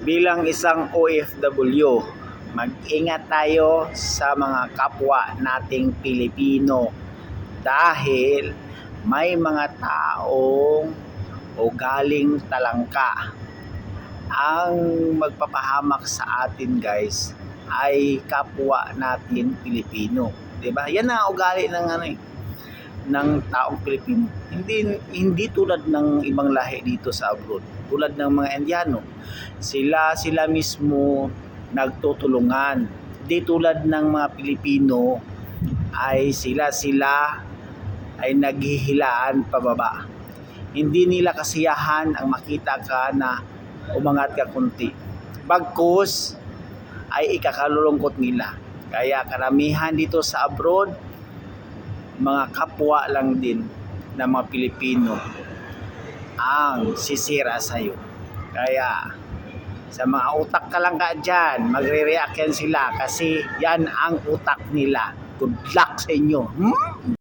bilang isang OFW, mag-ingat tayo sa mga kapwa nating Pilipino dahil may mga taong ugaling talangka. Ang magpapahamak sa atin, guys, ay kapwa natin Pilipino. 'Di ba? Yan ang ugali ng ng taong Pilipino. Hindi tulad ng ibang lahi dito sa abroad. Tulad ng mga Indiano, sila mismo nagtutulungan. Di tulad ng mga Pilipino ay sila ay naghihilaan pababa. Hindi nila kasiyahan ang makita ka na umangat ka kunti. Bagkus ay ikakalulungkot nila. Kaya karamihan dito sa abroad, mga kapwa lang din ng mga Pilipino ang sisira sa'yo. Kaya sa mga utak ka lang ka dyan, magre-react yan sila kasi yan ang utak nila. Good luck sa inyo.